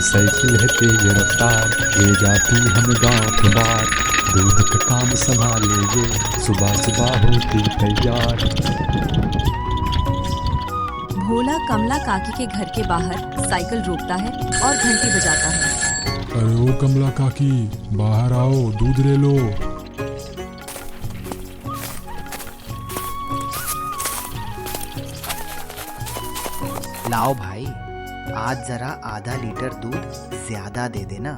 Cycle है तेज रफ्तार, ले जाती हम गाँव के बार। दूध का काम संभाले ये, सुबह सुबह होती तैयार। भोला कमला काकी के घर के बाहर साइकिल रोकता है और घंटी बजाता है। अरे ओ कमला काकी, बाहर आओ, दूध ले लो। लाओ भाई, आज जरा आधा लीटर दूध ज्यादा दे देना,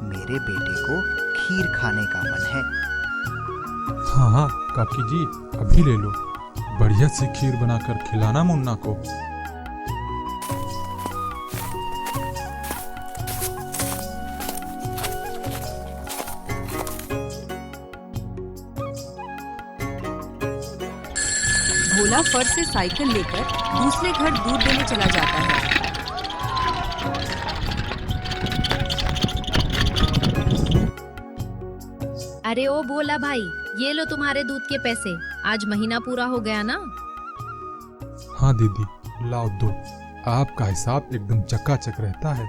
मेरे बेटे को खीर खाने का मन है। हाँ हाँ काकी जी, अभी ले लो। बढ़िया सी खीर बनाकर खिलाना मुन्ना को। भोला फर्श से साइकिल लेकर दूसरे घर दूध देने चला जाता है। अरे ओ भोला भाई, ये लो तुम्हारे दूध के पैसे। आज महीना पूरा हो गया ना। हाँ दीदी, लाओ दो। आपका हिसाब एकदम चकाचक रहता है।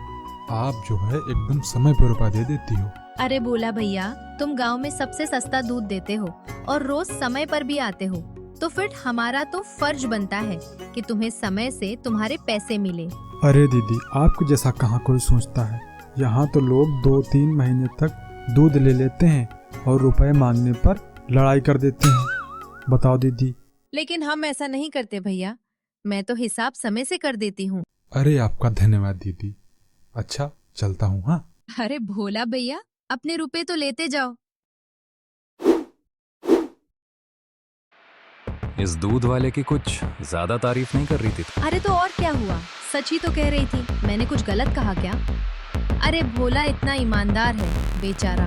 आप जो है एकदम समय पर रुपया दे देती हो। अरे भोला भैया, तुम गांव में सबसे सस्ता दूध देते हो और रोज समय पर भी आते हो, तो फिर हमारा तो फर्ज बनता है कि तुम्हें समय से तुम्हारे पैसे मिले। अरे दीदी, आपको जैसा कहाँ कोई सोचता है। यहाँ तो लोग 2-3 महीने तक दूध ले लेते हैं और रुपए मांगने पर लड़ाई कर देते हैं। बताओ दीदी। लेकिन हम ऐसा नहीं करते भैया, मैं तो हिसाब समय से कर देती हूँ। अरे आपका धन्यवाद दीदी। अच्छा, चलता हूँ। हाँ। अरे भोला भैया, अपने रुपए तो लेते जाओ। इस दूध वाले की कुछ ज्यादा तारीफ नहीं कर रही थी। अरे तो और क्या हुआ, सच ही तो कह रही थी। मैंने कुछ गलत कहा क्या? अरे भोला इतना ईमानदार है बेचारा।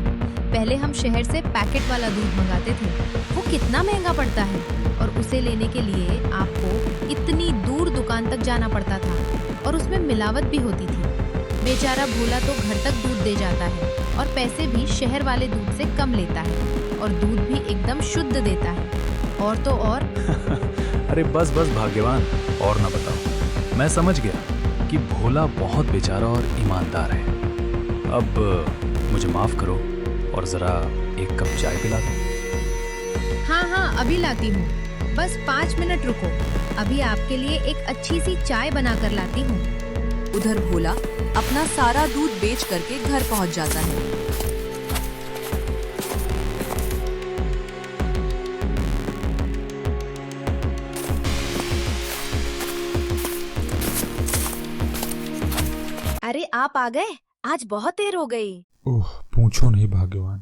पहले हम शहर से पैकेट वाला दूध मंगाते थे, वो कितना महंगा पड़ता है, और उसे लेने के लिए आपको इतनी दूर दुकान तक जाना पड़ता था और उसमें मिलावट भी होती थी। बेचारा भोला तो घर तक दूध दे जाता है और पैसे भी शहर वाले दूध से कम लेता है और दूध भी एकदम शुद्ध देता है। और तो और अरे बस बस भाग्यवान, और ना बताओ। मैं समझ गया कि भोला बहुत बेचारा और ईमानदार है। अब मुझे माफ करो और जरा एक कप चाय पिला दो। हाँ हाँ, अभी लाती हूँ। बस 5 मिनट रुको, अभी आपके लिए एक अच्छी सी चाय बना कर लाती हूँ। उधर भोला अपना सारा दूध बेच करके घर पहुंच जाता है। अरे आप आ गए, आज बहुत देर हो गई। ओह, पूछो नहीं भाग्यवान,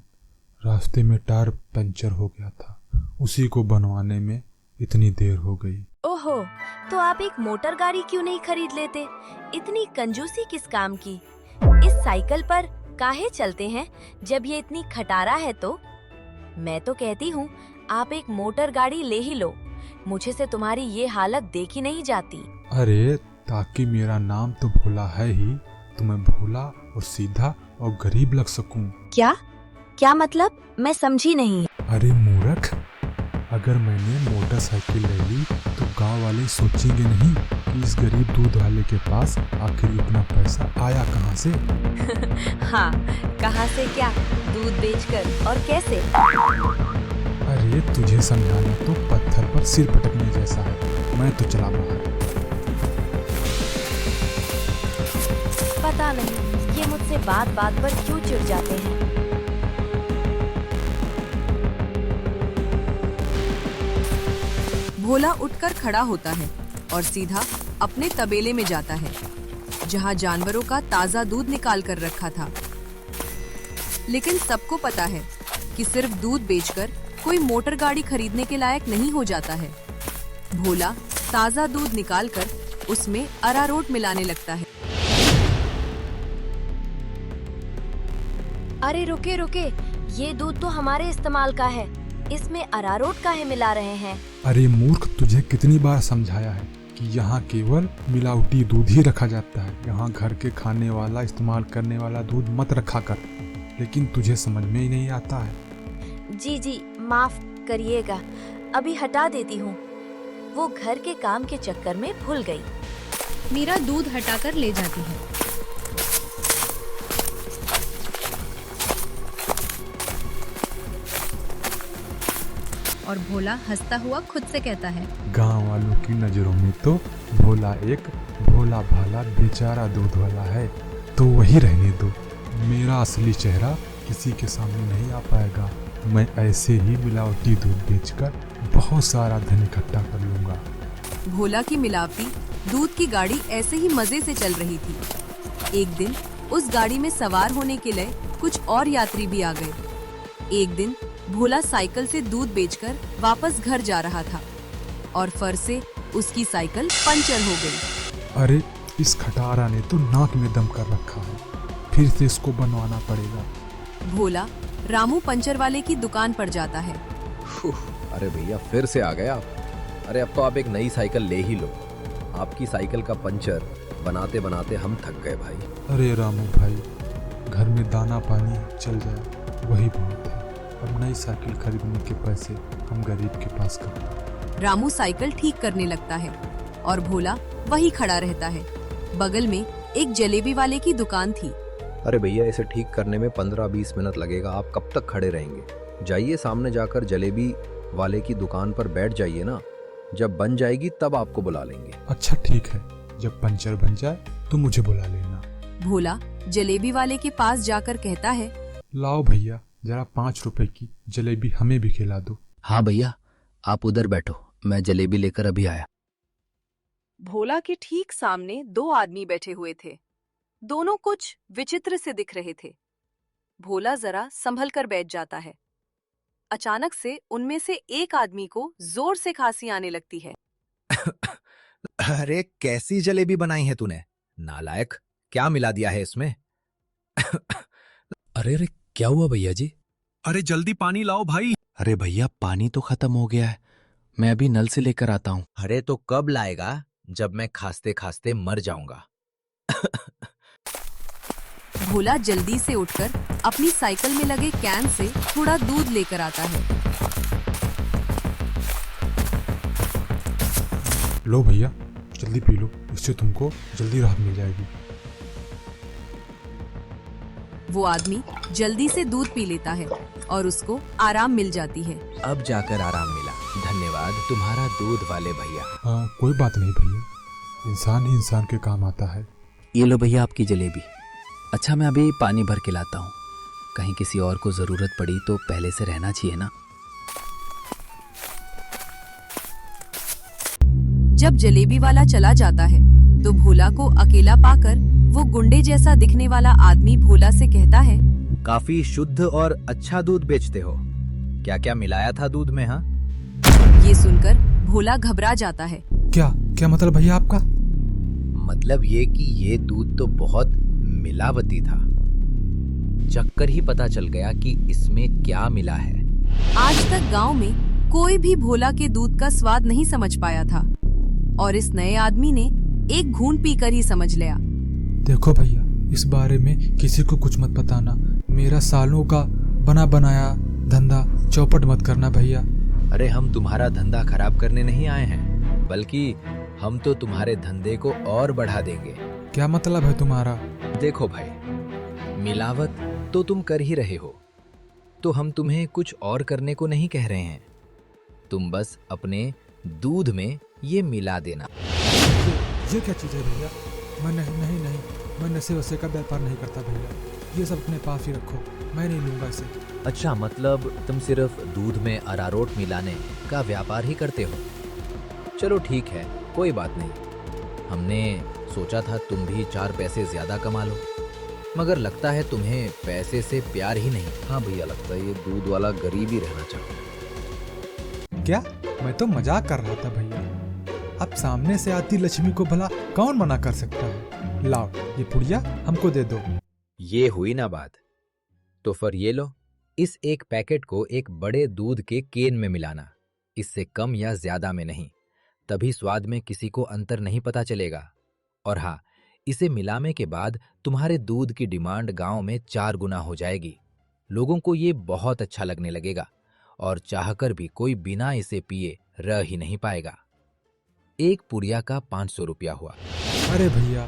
रास्ते में टायर पंचर हो गया था, उसी को बनवाने में इतनी देर हो गई। ओहो, तो आप एक मोटर गाड़ी क्यों नहीं खरीद लेते? इतनी कंजूसी किस काम की? इस साइकिल पर काहे चलते हैं जब ये इतनी खटारा है तो? मैं तो कहती हूँ आप एक मोटर गाड़ी ले ही लो, मुझे से तुम्हारी ये हालत देखी नहीं जाती। अरे ताकि मेरा नाम तो भोला है ही, तो मैं भोला और सीधा और गरीब लग सकूं। क्या मतलब? मैं समझी नहीं। अरे मूर्ख, अगर मैंने मोटरसाइकिल ले ली तो गांव वाले सोचेंगे नहीं कि इस गरीब दूध वाले के पास आखिर इतना पैसा आया कहां से। हाँ, कहाँ से क्या? दूध बेचकर। और कैसे? अरे तुझे समझाना तो पत्थर पर सिर पटकने जैसा है। मैं तो चला बाहर। पता नहीं ये मुझसे बात बात पर क्यों चिढ़ जाते हैं। भोला उठकर खड़ा होता है और सीधा अपने तबेले में जाता है, जहां जानवरों का ताजा दूध निकाल कर रखा था। लेकिन सबको पता है कि सिर्फ दूध बेचकर कोई मोटर गाड़ी खरीदने के लायक नहीं हो जाता है। भोला ताजा दूध निकालकर उसमें अरारोट मिलाने लगता है। अरे रुके रुके, ये दूध तो हमारे इस्तेमाल का है, इसमें अरारोट काहे मिला रहे हैं? अरे मूर्ख, तुझे कितनी बार समझाया है कि यहाँ केवल मिलावटी दूध ही रखा जाता है। यहाँ घर के खाने वाला, इस्तेमाल करने वाला दूध मत रखा कर, लेकिन तुझे समझ में ही नहीं आता है। जी माफ करिएगा, अभी हटा देती हूँ। वो घर के काम के चक्कर में भूल गई। मेरा दूध हटाकर ले जाती है। और भोला हंसता हुआ खुद से कहता है, गांव वालों की नजरों में तो भोला एक भोला भाला बेचारा दूध वाला है, तो वही रहने दो। मेरा असली चेहरा किसी के सामने नहीं आ पाएगा। मैं ऐसे ही मिलावटी दूध बेचकर बहुत सारा धन इकट्ठा कर लूंगा। भोला की मिलावटी दूध की गाड़ी ऐसे ही मजे से चल रही थी। एक दिन उस गाड़ी में सवार होने के लिए कुछ और यात्री भी आ गए। एक दिन भोला साइकिल से दूध बेचकर वापस घर जा रहा था और फर से उसकी साइकिल पंचर हो गई। अरे इस खटारा ने तो नाक में दम कर रखा है, फिर से इसको बनवाना पड़ेगा। भोला रामू पंचर वाले की दुकान पर जाता है। अरे भैया फिर से आ गए आप। अरे अब तो आप एक नई साइकिल ले ही लो। आपकी साइकिल का पंचर बनाते बनाते हम थक गए भाई। अरे रामू भाई, घर में दाना पानी चल जाए वही बहुत है। अब नई साइकिल खरीदने के पैसे हम गरीब के पास कहाँ। रामू साइकिल ठीक करने लगता है और भोला वही खड़ा रहता है। बगल में एक जलेबी वाले की दुकान थी। अरे भैया इसे ठीक करने में 15-20 मिनट लगेगा, आप कब तक खड़े रहेंगे? जाइए सामने जाकर जलेबी वाले की दुकान पर बैठ जाइए ना, जब बन जाएगी तब आपको बुला लेंगे। अच्छा ठीक है, जब पंचर बन जाए तो मुझे बुला लेना। भोला जलेबी वाले के पास जाकर कहता है, लाओ भैया जरा 5 रुपए की जलेबी हमें भी खिला दो। हाँ भैया, आप उधर बैठो, मैं जलेबी लेकर अभी आया। भोला के ठीक सामने 2 आदमी बैठे हुए थे। दोनों कुछ विचित्र से दिख रहे थे। भोला जरा संभल कर बैठ जाता है। अचानक से उनमें से एक आदमी को जोर से खांसी आने लगती है। अरे कैसी जलेबी बनाई है तूने नालायक, क्या मिला दिया है इसमें? अरे अरे क्या हुआ भैया जी? अरे जल्दी पानी लाओ भाई। अरे भैया पानी तो खत्म हो गया है, मैं अभी नल से लेकर आता हूँ। अरे तो कब लाएगा, जब मैं खांसते खांसते मर जाऊंगा। भोला जल्दी से उठकर अपनी साइकिल में लगे कैन से थोड़ा दूध लेकर आता है। लो भैया जल्दी पी लो, इससे तुमको जल्दी राहत मिल जाएगी। वो आदमी जल्दी से दूध पी लेता है और उसको आराम मिल जाती है। अब जाकर आराम मिला, धन्यवाद तुम्हारा दूध वाले भैया। कोई बात नहीं भैया, इंसान ही इंसान के काम आता है। ये लो भैया आपकी जलेबी। अच्छा मैं अभी पानी भर के लाता हूँ, कहीं किसी और को जरूरत पड़ी तो पहले से रहना चाहिए ना। जब जलेबी वाला चला जाता है तो भोला को अकेला पाकर वो गुंडे जैसा दिखने वाला आदमी भोला से कहता है, काफी शुद्ध और अच्छा दूध बेचते हो, क्या क्या मिलाया था दूध में? हाँ ये सुनकर भोला घबरा जाता है। क्या क्या मतलब भैया आपका? मतलब ये कि ये दूध तो बहुत मिलावटी था, चक्कर ही पता चल गया कि इसमें क्या मिला है। आज तक गांव में कोई भी भोला के दूध का स्वाद नहीं समझ पाया था और इस नए आदमी ने एक घूंट पीकर ही समझ लिया। देखो भैया, इस बारे में किसी को कुछ मत बताना। मेरा सालों का बना बनाया धंधा चौपट मत करना भैया। अरे हम तुम्हारा धंधा खराब करने नहीं आए हैं, बल्कि हम तो तुम्हारे धंधे को और बढ़ा देंगे। क्या मतलब है तुम्हारा? देखो भाई, मिलावट तो तुम कर ही रहे हो, तो हम तुम्हें कुछ और करने को नहीं कह रहे हैं। तुम बस अपने दूध में ये मिला देना। ये क्या चीज़ है भैया? मैं नहीं, मैं नशे वशे का व्यापार नहीं करता भैया, ये सब अपने पास ही रखो, मैं नहीं लूँगा इसे। अच्छा, मतलब तुम सिर्फ दूध में अरारोट मिलाने का व्यापार ही करते हो? चलो ठीक है, कोई बात नहीं। हमने सोचा था तुम भी 4 पैसे ज्यादा कमा लो, मगर लगता है तुम्हें पैसे से प्यार ही नहीं। हाँ भैया, लगता है ये दूध वाला गरीब ही रहना चाहता है। क्या? मैं तो मजाक कर रहा था भैया। अब सामने से आती लक्ष्मी को भला कौन मना कर सकता है? लाओ ये पुड़िया हमको दे दो। ये हुई ना बात, तो फिर ये लो, इस एक पैकेट को एक बड़े दूध के केन में मिलाना, इससे कम या ज्यादा में नहीं, तभी स्वाद में किसी को अंतर नहीं पता चलेगा। और हाँ, इसे मिलाने के बाद तुम्हारे दूध की डिमांड गांव में 4 गुना हो जाएगी। लोगों को ये बहुत अच्छा लगने लगेगा और चाहकर भी कोई बिना इसे पिए रह ही नहीं पाएगा। एक पुड़िया का 500 रुपया हुआ। अरे भैया,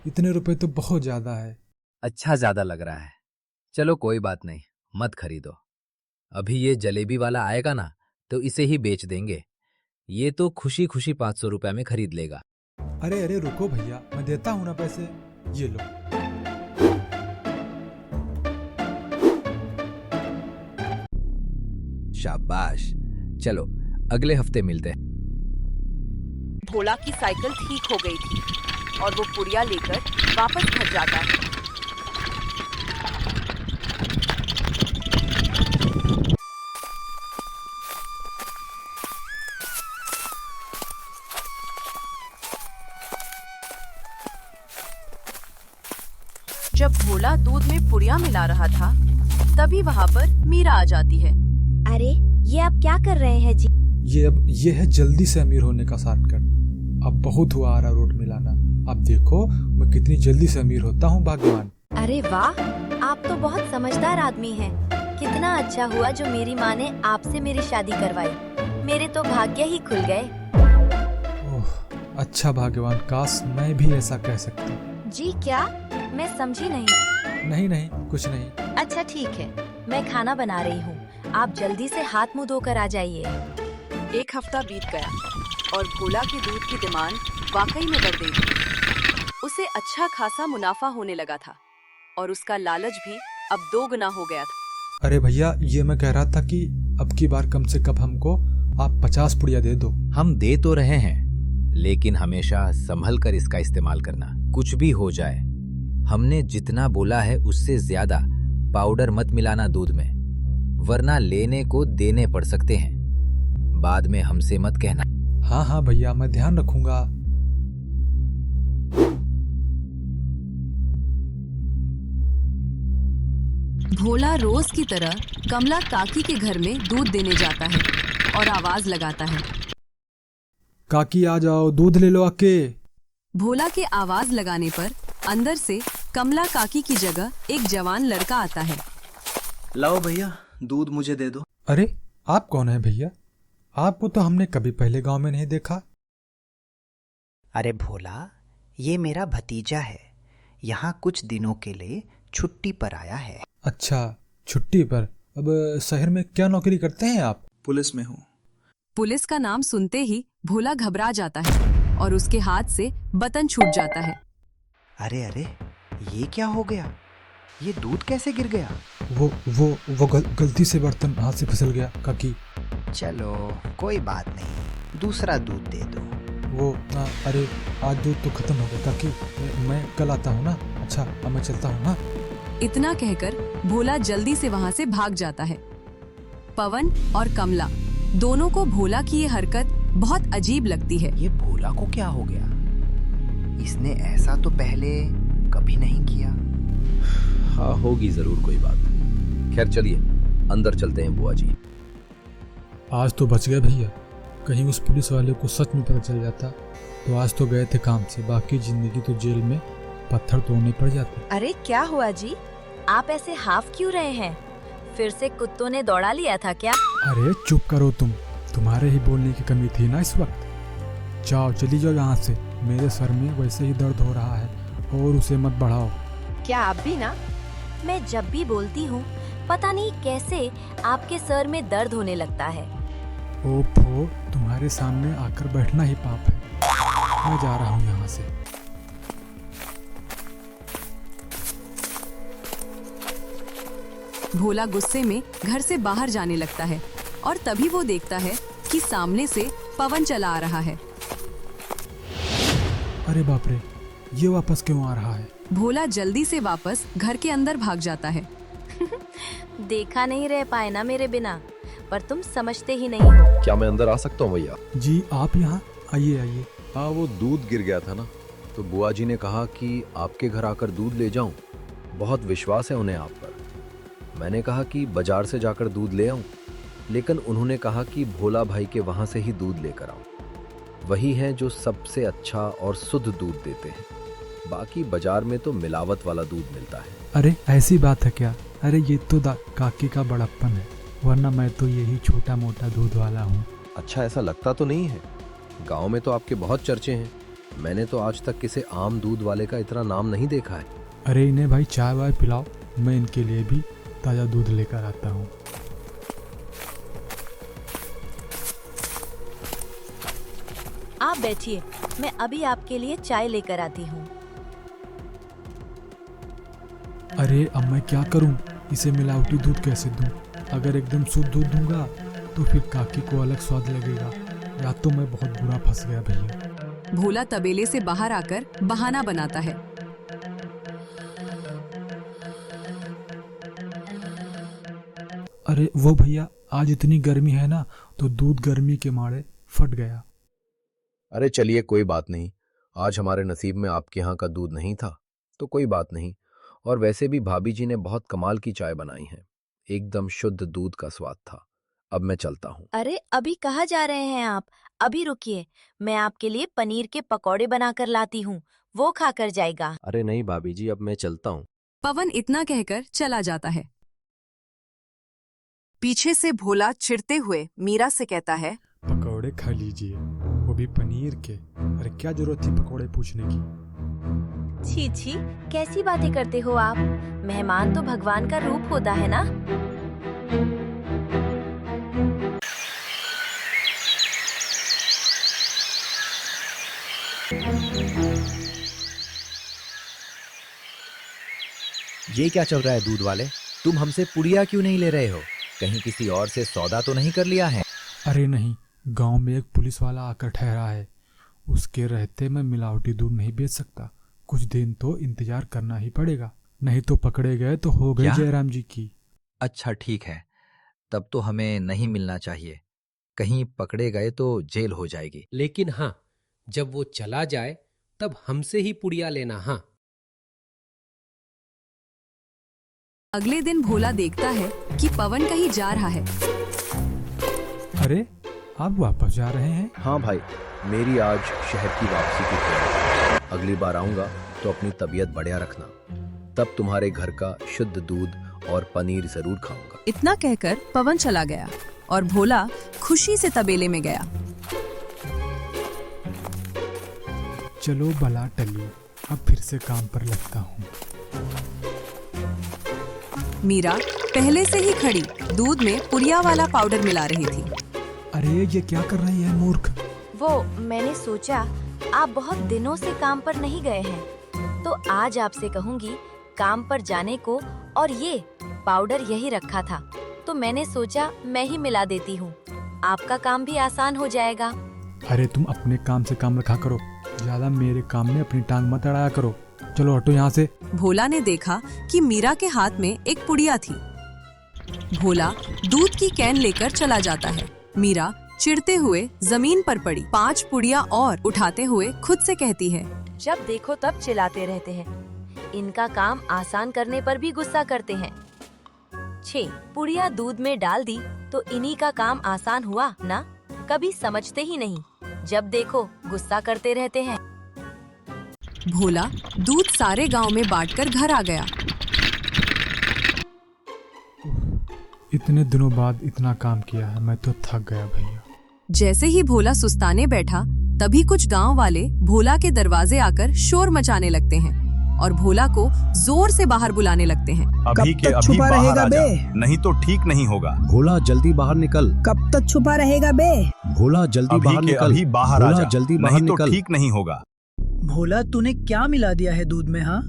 इतने रुपए तो बहुत ज्यादा है। अच्छा ज्यादा लग रहा है, चलो कोई बात नहीं, मत खरीदो। अभी ये जलेबी वाला आएगा ना, तो इसे ही बेच देंगे। ये तो खुशी खुशी 500 रुपए में खरीद लेगा। अरे अरे रुको भैया, मैं देता हूँ ना पैसे, ये लो। शाबाश, चलो अगले हफ्ते मिलते हैं। भोला की साइकिल ठीक हो गई थी और वो पुड़िया लेकर वापस घर जाता है। जब भोला दूध में पुड़िया मिला रहा था, तभी वहाँ पर मीरा आ जाती है। अरे ये आप क्या कर रहे हैं जी? ये है जल्दी से अमीर होने का शॉर्टकट। अब बहुत हुआ अरारोट मिलाना, अब देखो मैं कितनी जल्दी से अमीर होता हूँ भाग्यवान। अरे वाह, आप तो बहुत समझदार आदमी हैं। कितना अच्छा हुआ जो मेरी माँ ने आपसे मेरी शादी करवाई। मेरे तो भाग्य ही खुल गए। ओह, अच्छा भाग्यवान, काश मैं भी ऐसा कह सकता। जी क्या? मैं समझी नहीं। नहीं नहीं, कुछ नहीं। अच्छा ठीक है, मैं खाना बना रही हूँ। आप जल्दी से हाथ मुंह धोकर आ जाइए। 1 हफ्ता बीत गया और भोला की दूध की डिमांड वाकई में बढ़ गई थी। उसे अच्छा खासा मुनाफा होने लगा था और उसका लालच भी अब 2 गुना हो गया था। अरे भैया, ये मैं कह रहा था कि अब की बार कम से कम हमको आप 50 पुड़िया दे दो। हम दे तो रहे हैं, लेकिन हमेशा संभल कर इसका इस्तेमाल करना। कुछ भी हो जाए, हमने जितना बोला है उससे ज्यादा पाउडर मत मिलाना दूध में, वरना लेने को देने पड़ सकते हैं। बाद में हमसे मत कहना। हाँ हाँ भैया, मैं ध्यान रखूंगा। भोला रोज की तरह कमला काकी के घर में दूध देने जाता है और आवाज लगाता है, काकी आ जाओ, दूध ले लो आके। भोला के आवाज लगाने पर अंदर से कमला काकी की जगह एक जवान लड़का आता है। लाओ भैया, दूध मुझे दे दो। अरे आप कौन है भैया? आपको तो हमने कभी पहले गांव में नहीं देखा। अरे भोला, ये मेरा भतीजा है। यहाँ कुछ दिनों के लिए छुट्टी पर आया है। अच्छा, छुट्टी पर? अब शहर में क्या नौकरी करते हैं आप? पुलिस में हूँ। पुलिस का नाम सुनते ही भोला घबरा जाता है और उसके हाथ से बटन छूट जाता है। अरे अरे, ये क्या हो गया? ये दूध कैसे गिर गया? वो गलती से बर्तन हाथ से फिसल गया काकी। चलो कोई बात नहीं, दूसरा दूध दे दो। अरे आज दूध तो खत्म हो गया काकी, मैं कल आता हूँ ना। अच्छा, अब मैं चलता हूँ ना। इतना कहकर भोला जल्दी से वहाँ से भाग जाता है। पवन और कमला दोनों को भोला की ये हरकत बहुत अजीब लगती है। ये भोला को क्या हो गया? इसने ऐसा तो पहले कभी नहीं किया। हाँ, होगी जरूर कोई बात। खैर चलिए अंदर चलते हैं बुआ जी। आज तो बच गए भैया, कहीं उस पुलिस वाले को सच में पता चल जाता तो आज तो गए थे काम से, बाकी जिंदगी तो जेल में पत्थर तोड़ने पड़ जाते। अरे क्या हुआ जी? आप ऐसे हाफ क्यों रहे हैं? फिर से कुत्तों ने दौड़ा लिया था क्या? अरे चुप करो तुम, तुम्हारे ही बोलने की कमी थी ना इस वक्त। जाओ, चली जाओ यहाँ से, मेरे सर में वैसे ही दर्द हो रहा है और उसे मत बढ़ाओ। क्या आप भी ना? मैं जब भी बोलती हूँ पता नहीं कैसे आपके सर में दर्द होने लगता है। ओफो, तुम्हारे सामने आकर बैठना ही पाप है। मैं जा रहा हूँ यहाँ से। भोला गुस्से में घर से बाहर जाने लगता है और तभी वो देखता है कि सामने से पवन चला आ रहा है। अरे बाप रे, ये वापस क्यों आ रहा है? भोला जल्दी से वापस घर के अंदर भाग जाता है। देखा नहीं रह पाए ना मेरे बिना, पर तुम समझते ही नहीं हो। क्या मैं अंदर आ सकता हूँ भैया? जी आप यहाँ आइए आइए। हाँ, वो दूध गिर गया था ना, तो बुआ जी ने कहा कि आपके घर आकर दूध ले जाऊं। बहुत विश्वास है उन्हें आप पर। मैंने कहा कि बाजार से जाकर दूध ले आऊं, लेकिन उन्होंने कहा कि भोला भाई के वहां से ही दूध लेकर आऊं। वही हैं जो सबसे अच्छा और शुद्ध दूध देते हैं। बाकी बाजार में तो मिलावट वाला दूध मिलता है। अरे ऐसी बात है क्या? अरे ये तो काकी का बड़प्पन है, वरना मैं तो यही छोटा मोटा दूध वाला हूँ। अच्छा, ऐसा लगता तो नहीं है। गांव में तो आपके बहुत चर्चे हैं। मैंने तो आज तक किसी आम दूध वाले का इतना नाम नहीं देखा है। अरे इन्हें भाई चाय वाय पिलाओ, मैं इनके लिए भी ताज़ा दूध लेकर आता हूँ। आप बैठिए, मैं अभी आपके लिए चाय लेकर आती हूँ। अरे अब मैं क्या करूं? इसे मिलावटी दूध कैसे दूं? अगर एकदम शुद्ध दूध दूंगा तो फिर काकी को अलग स्वाद लगेगा। या तो मैं बहुत बुरा फंस गया भैया। भोला तबेले से बाहर आकर बहाना बनाता है। अरे वो भैया, आज इतनी गर्मी है ना तो दूध गर्मी के मारे फट गया। अरे चलिए, कोई बात नहीं। आज हमारे नसीब में आपके यहाँ का दूध नहीं था तो कोई बात नहीं। और वैसे भी भाभी जी ने बहुत कमाल की चाय बनाई है, एकदम शुद्ध दूध का स्वाद था। अब मैं चलता हूँ। अरे अभी कहाँ जा रहे हैं आप? अभी रुकिए, मैं आपके लिए पनीर के पकौड़े बनाकर लाती हूँ, वो खाकर जाएगा। अरे नहीं भाभी जी, अब मैं चलता हूँ। पवन इतना कहकर चला जाता है। पीछे से भोला चिढ़ते हुए मीरा से कहता है, पकौड़े खा लीजिए, वो भी पनीर के। अरे क्या जरूरत थी पकौड़े पूछने की? छी छी, कैसी बातें करते हो आप? मेहमान तो भगवान का रूप होता है ना। ये क्या चल रहा है दूध वाले? तुम हमसे पुड़िया क्यों नहीं ले रहे हो? कहीं किसी और से सौदा तो नहीं कर लिया है? अरे नहीं, गांव में एक पुलिस वाला आकर ठहरा है। उसके रहते मैं मिलावटी दूध नहीं बेच सकता। कुछ दिन तो इंतजार करना ही पड़ेगा, नहीं तो पकड़े गए तो हो गए क्या? जयराम जी की। अच्छा ठीक है, तब तो हमें नहीं मिलना चाहिए। कहीं पकड़े गए तो जेल हो जाएगी। लेकिन हाँ, जब वो चला जाए तब हमसे ही पुड़िया लेना। हाँ, अगले दिन भोला देखता है कि पवन कहीं जा रहा है। अरे आप वापस जा रहे हैं? हाँ भाई, मेरी आज शहर की वापसी की तैयारी है। अगली बार आऊंगा तो अपनी तबीयत बढ़िया रखना, तब तुम्हारे घर का शुद्ध दूध और पनीर जरूर खाऊंगा। इतना कहकर पवन चला गया और भोला खुशी से तबेले में गया। चलो भला टली, अब फिर से काम पर लगता हूँ। मीरा पहले से ही खड़ी दूध में पुड़िया वाला पाउडर मिला रही थी। अरे ये क्या कर रही है मूर्ख? वो मैंने सोचा आप बहुत दिनों से काम पर नहीं गए हैं, तो आज आपसे कहूँगी काम पर जाने को। और ये पाउडर यही रखा था, तो मैंने सोचा मैं ही मिला देती हूँ, आपका काम भी आसान हो जाएगा। अरे तुम अपने काम से काम रखा करो, ज्यादा मेरे काम में अपनी टांग मत अड़ाया करो। चलो हटो यहाँ से। भोला ने देखा कि मीरा के हाथ में एक पुड़िया थी। भोला दूध की कैन लेकर चला जाता है। मीरा चिढ़ते हुए जमीन पर पड़ी 5 पुड़िया और उठाते हुए खुद से कहती है, जब देखो तब चिल्लाते रहते हैं, इनका काम आसान करने पर भी गुस्सा करते हैं। 6 पुड़िया दूध में डाल दी तो इन्हीं का काम आसान हुआ ना? कभी समझते ही नहीं, जब देखो गुस्सा करते रहते हैं। भोला दूध सारे गांव में बांटकर घर आ गया। इतने दिनों बाद इतना काम किया है, मैं तो थक गया भैया। जैसे ही भोला सुस्ताने बैठा, तभी कुछ गांव वाले भोला के दरवाजे आकर शोर मचाने लगते हैं और भोला को जोर से बाहर बुलाने लगते हैं। अभी के अभी बाहर आ जा, नहीं तो ठीक नहीं होगा। भोला जल्दी बाहर निकल। कब तक छुपा रहेगा बे? भोला जल्दी बाहर निकल। अभी बाहर आ जा, जल्दी बाहर नहीं तो निकल। ठीक नहीं होगा। भोला तूने क्या मिला दिया है दूध में? हाँ,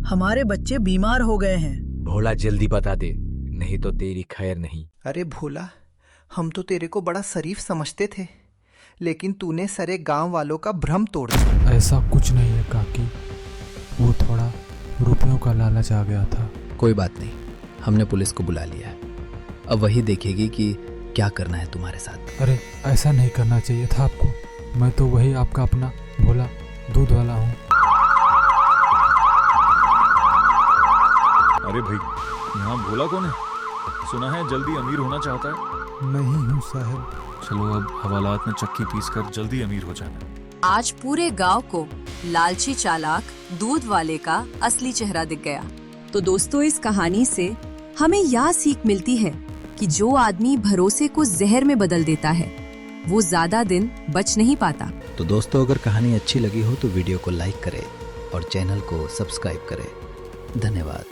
हमारे बच्चे बीमार हो गए हैं। भोला जल्दी बता दे, नहीं तो तेरी खैर नहीं। अरे भोला, हम तो तेरे को बड़ा शरीफ समझते थे, लेकिन तूने सारे गांव वालों का भ्रम तोड़ दिया। ऐसा कुछ नहीं है काकी, वो थोड़ा रुपयों का लालच आ गया था। कोई बात नहीं, हमने पुलिस को बुला लिया है। अब वही देखेगी कि क्या करना है तुम्हारे साथ। अरे ऐसा नहीं करना चाहिए था आपको। मैं तो वही आपका अपना भोला दूध वाला हूँ। अरे भाई, यहाँ भोला कौन है? सुना है जल्दी अमीर होना चाहता है। मैं ही हूँ साहब। चलो अब हवालात में चक्की पीस कर जल्दी अमीर हो जाना। आज पूरे गांव को लालची चालाक दूध वाले का असली चेहरा दिख गया। तो दोस्तों, इस कहानी से हमें यह सीख मिलती है कि जो आदमी भरोसे को जहर में बदल देता है, वो ज्यादा दिन बच नहीं पाता। तो दोस्तों, अगर कहानी अच्छी लगी हो तो वीडियो को लाइक करें और चैनल को सब्सक्राइब करें। धन्यवाद।